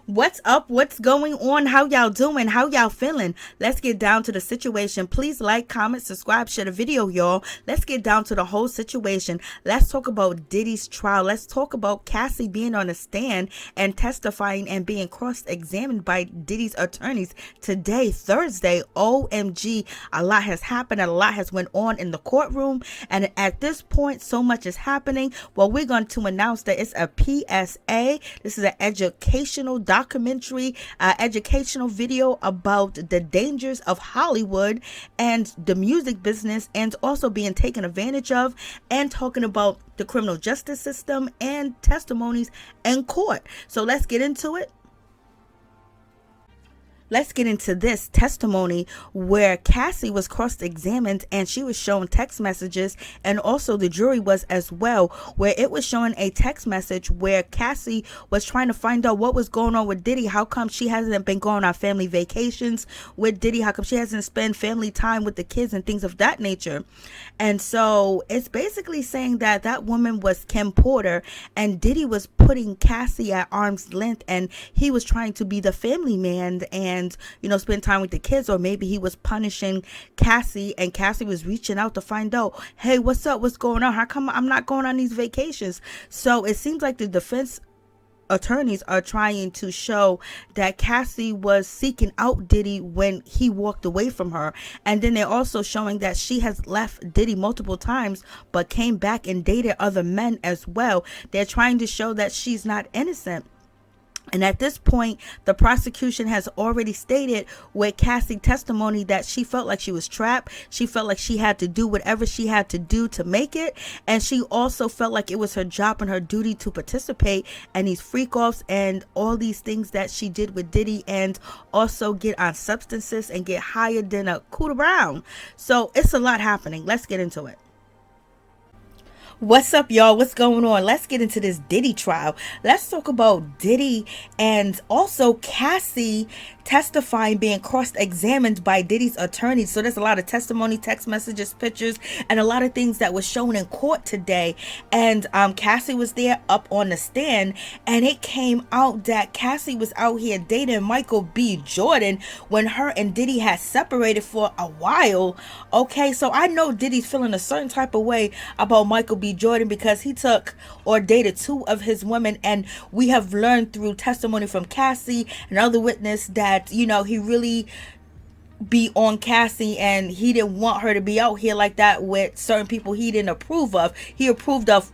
What's up? What's going on? How y'all doing? How y'all feeling? Let's get down to the situation. Please like, comment, subscribe, share the video, y'all. Let's get down to the whole situation. Let's talk about Diddy's trial. Let's talk about Cassie being on the stand and testifying and being cross-examined by Diddy's attorneys today, Thursday. OMG, a lot has happened. A lot has went on in the courtroom. And at this point, so much is happening. Well, we're going to announce that it's a PSA. This is an educational documentary, educational video about the dangers of Hollywood and the music business, and also being taken advantage of, and talking about the criminal justice system and testimonies in court. So let's get into it. Let's get into this testimony where Cassie was cross-examined and she was shown text messages, and also the jury was as well, where it was showing a text message where Cassie was trying to find out what was going on with Diddy. How come she hasn't been going on family vacations with Diddy? How come she hasn't spent family time with the kids and things of that nature? And so it's basically saying that that woman was Kim Porter, and Diddy was putting Cassie at arm's length, and he was trying to be the family man and spend time with the kids, or maybe he was punishing Cassie, and Cassie was reaching out to find out, hey, what's up, what's going on, how come I'm not going on these vacations? So it seems like the defense attorneys are trying to show that Cassie was seeking out Diddy when he walked away from her, and then they're also showing that she has left Diddy multiple times but came back and dated other men as well. They're trying to show that she's not innocent. And at this point, the prosecution has already stated with Cassie's testimony that she felt like she was trapped. She felt like she had to do whatever she had to do to make it. And she also felt like it was her job and her duty to participate in these freak-offs and all these things that she did with Diddy, and also get on substances and get higher than a Cooter Brown. So it's a lot happening. Let's get into it. What's up, y'all? What's going on? Let's get into this Diddy trial. Let's talk about Diddy and also Cassie testifying, being cross-examined by Diddy's attorneys. So there's a lot of testimony, text messages, pictures, and a lot of things that was shown in court today. And Cassie was there up on the stand, and it came out that Cassie was out here dating Michael B. Jordan when her and Diddy had separated for a while. Okay, so I know Diddy's feeling a certain type of way about Michael B. Jordan because he took or dated two of his women, and we have learned through testimony from Cassie and other witness that he really be on Cassie, and he didn't want her to be out here like that with certain people he didn't approve of. He approved of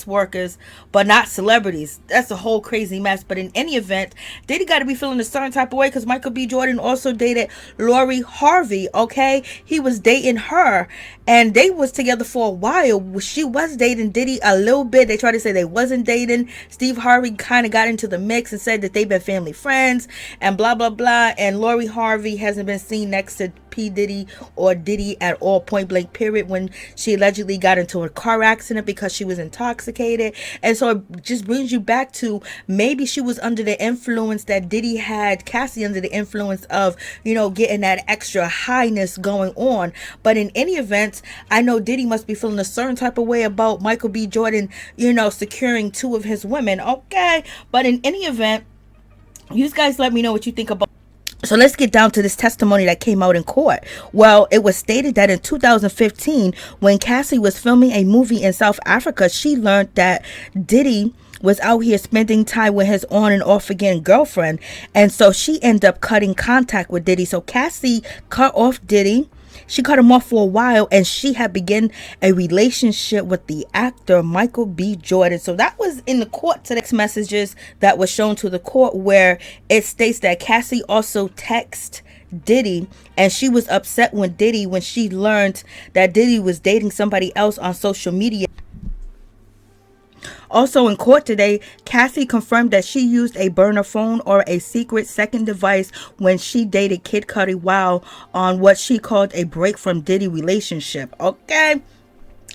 workers, but not celebrities. That's a whole crazy mess. But in any event, Diddy got to be feeling a certain type of way because Michael B. Jordan also dated Lori Harvey. Okay, he was dating her, and they was together for a while. She was dating Diddy a little bit. They tried to say they wasn't dating. Steve Harvey kind of got into the mix and said that they've been family friends and blah blah blah. And Lori Harvey hasn't been seen next to P. Diddy or Diddy at all, point blank period, when she allegedly got into a car accident because she was intoxicated. And so it just brings you back to maybe she was under the influence that Diddy had Cassie under the influence of, getting that extra highness going on. But in any event, I know Diddy must be feeling a certain type of way about Michael B. Jordan, securing two of his women. Okay, but in any event, you guys let me know what you think about. So let's get down to this testimony that came out in court. Well, it was stated that in 2015, when Cassie was filming a movie in South Africa, she learned that Diddy was out here spending time with his on and off again girlfriend. And so she ended up cutting contact with Diddy. So Cassie cut off Diddy. She cut him off for a while, and she had begun a relationship with the actor Michael B. Jordan. So that was in the court text messages that was shown to the court, where it states that Cassie also texted Diddy, and she was upset when she learned that Diddy was dating somebody else on social media. Also in court today, Cassie confirmed that she used a burner phone or a secret second device when she dated Kid Cudi while on what she called a break from Diddy relationship. Okay.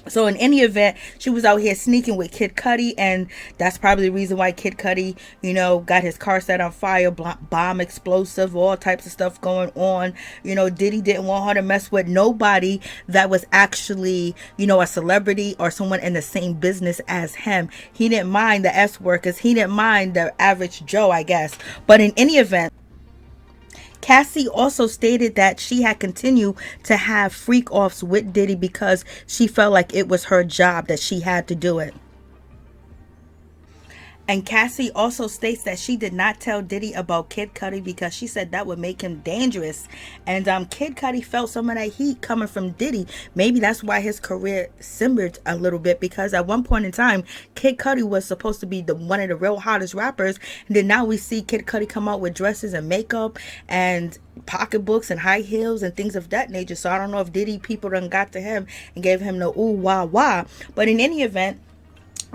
So in any event, she was out here sneaking with Kid Cudi, and that's probably the reason why Kid Cudi, got his car set on fire, bomb explosive, all types of stuff going on. Diddy didn't want her to mess with nobody that was actually, a celebrity or someone in the same business as him. He didn't mind the S workers. He didn't mind the average Joe, I guess. But in any event, Cassie also stated that she had continued to have freak offs with Diddy because she felt like it was her job, that she had to do it. And Cassie also states that she did not tell Diddy about Kid Cudi because she said that would make him dangerous. And Kid Cudi felt some of that heat coming from Diddy. Maybe that's why his career simmered a little bit, because at one point in time, Kid Cudi was supposed to be one of the real hottest rappers. And then now we see Kid Cudi come out with dresses and makeup and pocketbooks and high heels and things of that nature. So I don't know if Diddy people done got to him and gave him the ooh wah wah. But in any event,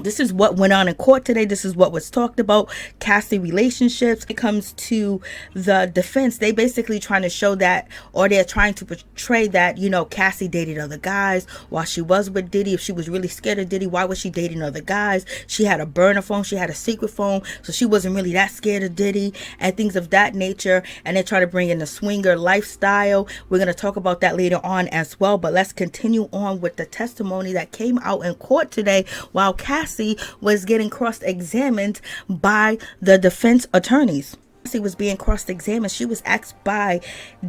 this is what went on in court today. This is what was talked about. Cassie relationships. When it comes to the defense, they basically trying to show that, or they're trying to portray that, Cassie dated other guys while she was with Diddy. If she was really scared of Diddy, why was she dating other guys? She had a burner phone. She had a secret phone. So she wasn't really that scared of Diddy and things of that nature. And they try to bring in the swinger lifestyle. We're going to talk about that later on as well. But let's continue on with the testimony that came out in court today while Cassie was getting cross-examined by the defense attorneys. Cassie was being cross-examined. She was asked by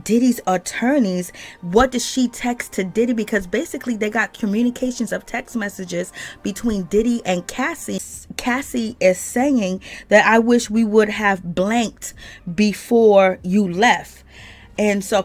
Diddy's attorneys, what did she text to Diddy? Because basically they got communications of text messages between Diddy and Cassie. Cassie is saying that I wish we would have blanked before you left. And so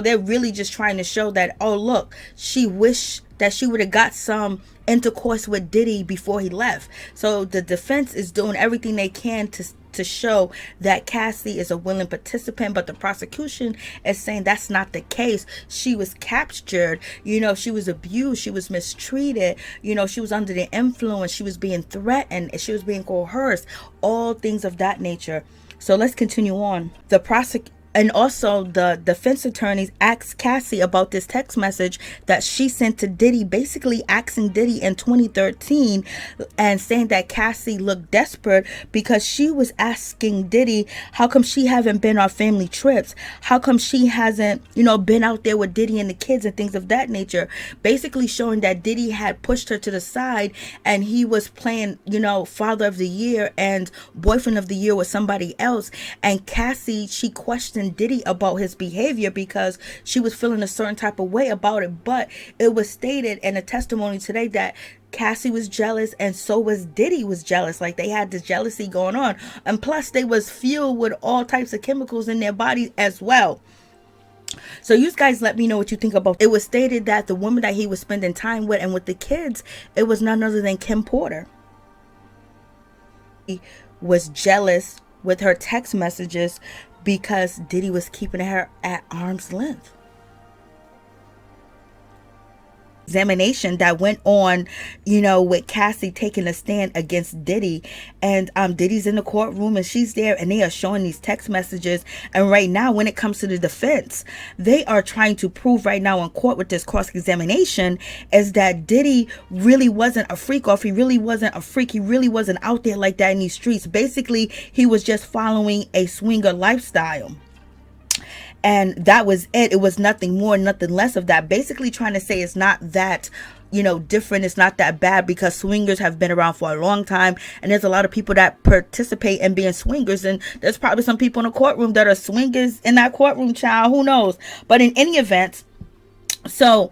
they're really just trying to show that, oh, look, she wished that she would have got some intercourse with Diddy before he left. So the defense is doing everything they can to show that Cassie is a willing participant, but the prosecution is saying that's not the case. She was captured, she was abused, she was mistreated, she was under the influence, she was being threatened, she was being coerced, all things of that nature. So let's continue on. And also the defense attorneys asked Cassie about this text message that she sent to Diddy, basically asking Diddy in 2013 and saying that Cassie looked desperate because she was asking Diddy, how come she haven't been on family trips? How come she hasn't, been out there with Diddy and the kids and things of that nature? Basically showing that Diddy had pushed her to the side and he was playing, father of the year and boyfriend of the year with somebody else. And Cassie, she questioned Diddy about his behavior because she was feeling a certain type of way about it. But it was stated in a testimony today that Cassie was jealous and so was Diddy was jealous. Like they had this jealousy going on. And plus they was fueled with all types of chemicals in their bodies as well. So you guys let me know what you think about it. It was stated that the woman that he was spending time with and with the kids, it was none other than Kim Porter. He was jealous with her text messages because Diddy was keeping her at arm's length. Examination that went on, with Cassie taking a stand against Diddy, and Diddy's in the courtroom and she's there and they are showing these text messages. And right now, when it comes to the defense, they are trying to prove right now in court with this cross-examination is that Diddy really wasn't a freak off. He really wasn't a freak. He really wasn't out there like that in these streets. Basically, he was just following a swinger lifestyle. And that was it. It was nothing more, nothing less of that. Basically trying to say it's not that, different. It's not that bad because swingers have been around for a long time. And there's a lot of people that participate in being swingers. And there's probably some people in the courtroom that are swingers in that courtroom, child. Who knows? But in any event, so,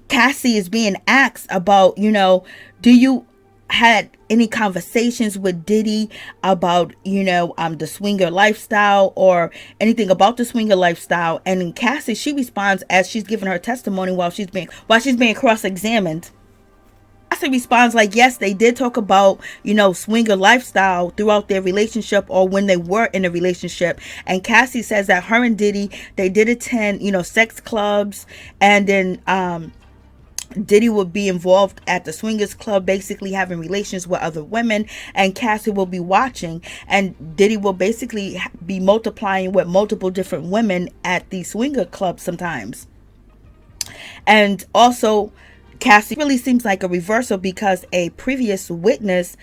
Cassie is being asked about, do you had any conversations with Diddy about, the swinger lifestyle or anything about the swinger lifestyle? And Cassie, she responds as she's giving her testimony while she's being cross-examined. Cassie responds like, yes, they did talk about, swinger lifestyle throughout their relationship or when they were in a relationship. And Cassie says that her and Diddy, they did attend, sex clubs, and then, Diddy would be involved at the swingers club, basically having relations with other women, and Cassie will be watching, and Diddy will basically be multiplying with multiple different women at the swinger club sometimes. And also Cassie really seems like a reversal because a previous witness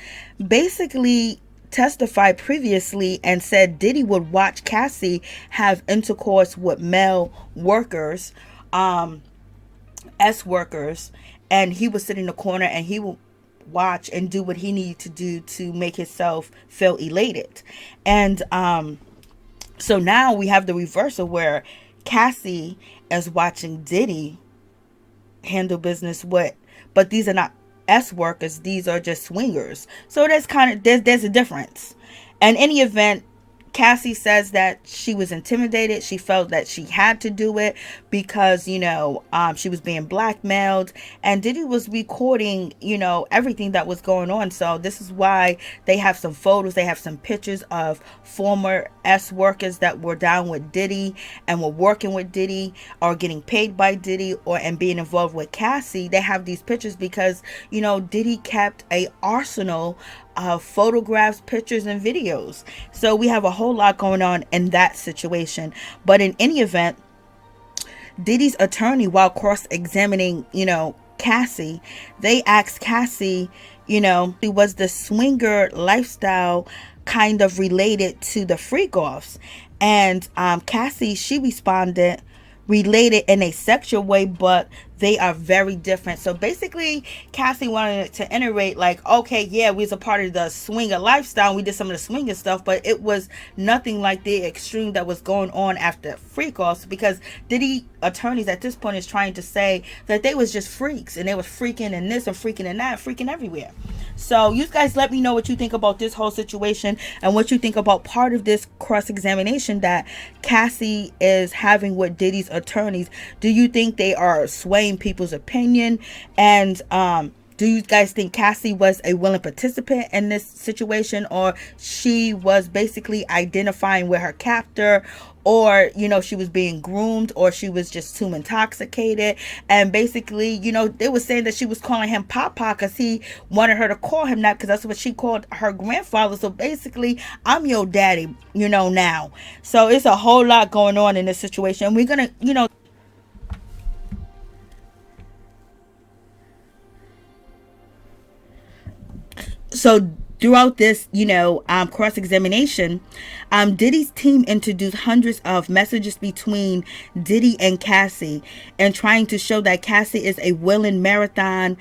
basically testified previously and said Diddy would watch Cassie have intercourse with male workers, S workers, and he would sit in the corner and he would watch and do what he needed to do to make himself feel elated. And so now we have the reversal where Cassie is watching Diddy handle business with, but these are not S workers, these are just swingers. So there's kind of there's a difference. In any event, Cassie says that she was intimidated. She felt that she had to do it because, she was being blackmailed. And Diddy was recording, everything that was going on. So this is why they have some photos. They have some pictures of former S workers that were down with Diddy and were working with Diddy or getting paid by Diddy and being involved with Cassie. They have these pictures because, Diddy kept a arsenal photographs, pictures, and videos. So we have a whole lot going on in that situation. But in any event, Diddy's attorney, while cross-examining, Cassie, they asked Cassie, was the swinger lifestyle kind of related to the freak-offs? And Cassie, she responded, related in a sexual way, but they are very different. So basically, Cassie wanted to iterate like, okay, yeah, we was a part of the swinger lifestyle. We did some of the swinger stuff, but it was nothing like the extreme that was going on after freak offs, because Diddy attorneys at this point is trying to say that they was just freaks and they was freaking in this and freaking in that, freaking everywhere. So you guys let me know what you think about this whole situation and what you think about part of this cross-examination that Cassie is having with Diddy's attorneys. Do you think they are swaying people's opinion? And do you guys think Cassie was a willing participant in this situation, or she was basically identifying with her captor, or she was being groomed, or she was just too intoxicated? And basically, they were saying that she was calling him Papa because he wanted her to call him that, because that's what she called her grandfather. So basically, I'm your daddy, now. So it's a whole lot going on in this situation. We're gonna, so throughout this, cross-examination, Diddy's team introduced hundreds of messages between Diddy and Cassie, and trying to show that Cassie is a willing marathon